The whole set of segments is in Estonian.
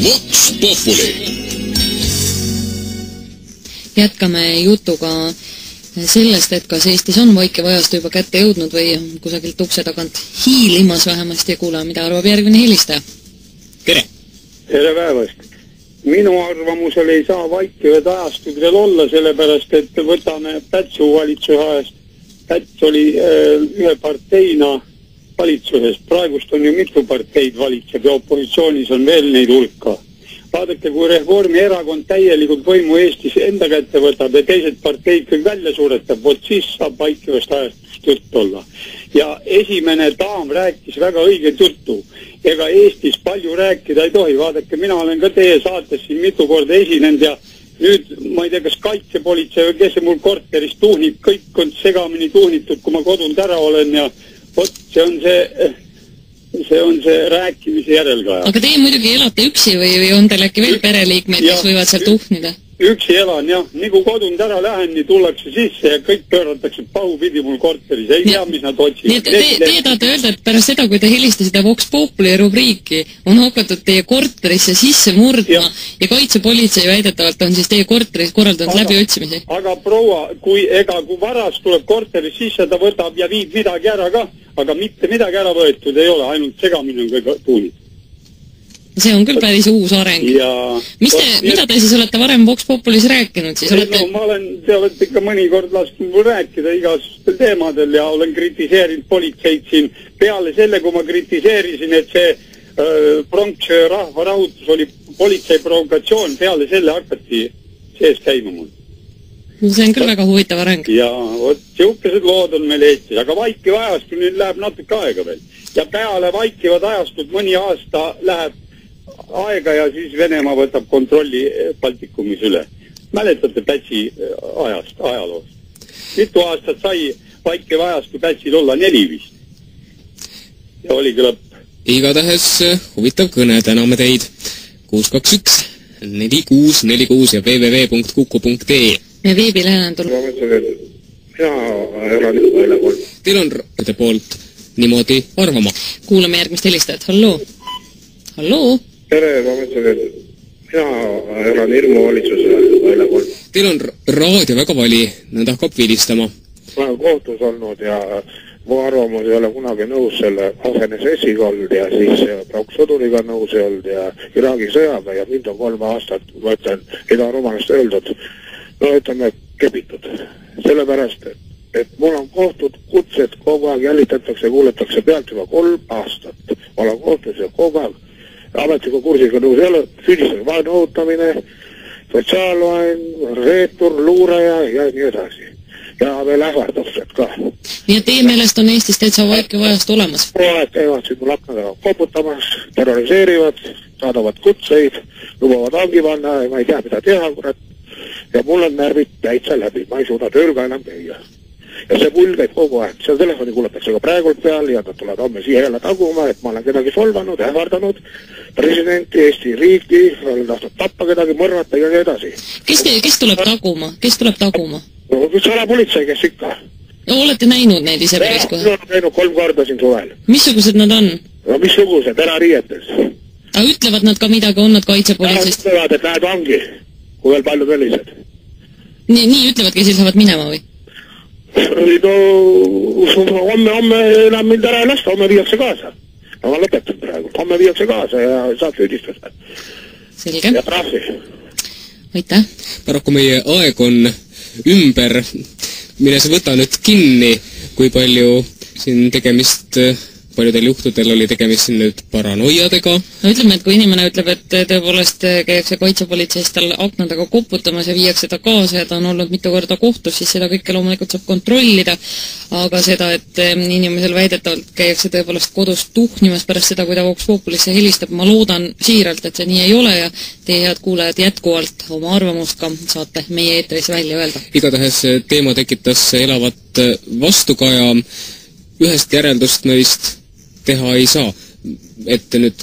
Vox Populi. Jätkame jutuga sellest, et kas Eestis on vaikiv ajastu juba kätte jõudnud või kusagilt ukse tagant hiilimas vähemasti ja kuulame, mida arvab järgmine helistaja. Tere! Tere päevast! Minu arvamusel ei saa vaikivad ajastud veel olla, sellepärast et võtame Pätsu valitsuse ajast. Päts oli ühe parteina valitsuses. Praegust on ju mitu parteid valitseb ja opositsioonis on veel neid hulka. Vaadake, kui Reformierakond täielikult võimu Eestis enda kätte võtab ja teised parteid kõik välja suretab, vot siis saab vaikivast ajastust jutt olla. Ja esimene daam rääkis väga õiget juttu. Ega Eestis palju rääkida ei tohi. Vaadake, mina olen ka teie saates siin mitu korda esinenud ja nüüd, ma ei tea, kas kaitsepolitsei või kes mul korteris tuhnib, kõik on segamini tuhnitud, kui ma kodunt ära olen ja vot see on see rääkimise järelkaja. Aga teie muidugi elate üksi või on teil äkki veel pereliikmeid, kes võivad seal tuhnida? Üksi elan, jah. Nii kui kodunt ära lähen, nii tullakse sisse ja kõik pööratakse pahupidi mul korteris. Ei tea, mis nad otsivad. Teie tahate öelda, et pärast seda, kui te helistasite Vox Populi rubriiki, on hakatud teie korterisse sisse murdma ja kaitsepolitsei väidetavalt on siis teie korteris korraldanud läbiotsimisi. Aga proua, kui varas tuleb korteris sisse, ta võtab ja viib midagi ära ka, aga mitte midagi ära võetud ei ole, ainult segamine on kõik tuunid. See on küll päris uus areng. Mida te siis olete varem Vox Populis rääkinud? Te olete ikka mõnikord lasknud mul rääkida igasugustel teemadel ja olen kritiseerinud politseid siin. Peale selle, kui ma kritiseerisin, et see Pronksöö rahvarahutus oli politsei provokatsioon, peale selle hakati sees käima mul. See on küll väga huvitav areng. Ja siukesed lood on meil Eestis, aga vaikiv ajastu nüüd läheb natuke aega veel. Ja peale vaikivad ajastud mõni aasta läheb aega ja siis Venemaa võtab kontrolli Baltikumis üle. Mäletate Pätsi ajaloost? Mitu aastat sai vaikiv ajastu Pätsil olla? 4 vist. Ja oligi lõpp. Igatahes huvitav kõne, täname teid. 621-4646 ja www.kuku.ee. Ja veebilehel on tulnud. Mina elan väljapool. Teil on rõõmade poolt niimoodi arvama. Kuulame järgmist helistajat. Halloo? Halloo? Tere, ma mõtlen, et mina elan Irmu valitsuse väljapool. Teil on raadio väga vali, nad hakkab vilistama. Ma olen kohtus olnud ja mu arvamus ei ole kunagi nõus selle AFNSS-iga olnud ja siis Prokk-Soduriga nõus ei olnud ja Iraagi sõjaga ja mind on 3 aastat, ma ütlen, Ida-Rumalast öeldud, no ütleme, kepitud. Sellepärast, et mul on kohtud kutsed, kogu aeg jälitatakse, kuuletakse pealt juba 3 aastat. Ma olen kohtus ja kogu aeg ametliku kursiga nõus ei ole, süüdistage vaenu õhutamine, sotsiaalvaen, reetur, luuraja ja nii edasi. Ja veel ähvardused ka. Nii et teie meelest on Eestis täitsa vaikiv ajast olemas? Pooled käivad siin mul aknaga koputamas, terroriseerivad, saadavad kutseid, lubavad vangi panna ja ma ei tea, mida teha, kurat. Ja mul on närvid täitsa läbi, ma ei suuda tööl ka enam käia. Ja see pull käib kogu aeg, seal telefoni kuulatakse ka praegult peal ja nad tulevad homme siia jälle taguma, et ma olen kedagi solvanud, ähvardanud, presidenti, Eesti riiki, olen tahtnud tappa kedagi, mõrvata ja nii edasi. Kes tuleb taguma? Kes tuleb taguma? No, salapolitsei, kes ikka. No, olete näinud neid ise päris kohe? Olen näinud 3 korda siin suvel. Missugused nad on? No, missugused, erariietes. Aga ütlevad nad ka midagi, on nad kaitsepolitseist? Ütlevad, et lähed vangi, kui veel palju sellised. Nii ütlevad, kes saavad minema või? No, homme enam mind ära ei lasta, homme viiakse kaasa. No ma lõpetan praegu, homme viiakse kaasa ja saab süüdistada. Selge. Ja trahvi. Aitäh. Paraku meie aeg on ümber, mille sa võta nüüd kinni, kui palju siin tegemist, paljudel juhtudel oli tegemist siin nüüd paranoiadega. No ütleme, et kui inimene ütleb, et tõepoolest käiakse kaitsepolitseist tal aknadega koputamas ja viiakse ta kaasa ja ta on olnud mitu korda kohtus, siis seda kõike loomulikult saab kontrollida, aga seda, et inimesel väidetavalt käiakse tõepoolest kodus tuhnimas pärast seda, kui ta Vox Populisse helistab, ma loodan siiralt, et see nii ei ole ja teie head kuulajad jätkuvalt oma arvamust ka saate meie eetris välja öelda. Igatahes teema tekitas elavat vastukaja, ühest järeldust meist teha ei saa, et nüüd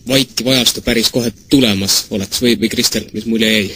vaikiv ajastu päris kohe tulemas oleks või Kristel, mis mulje jäi?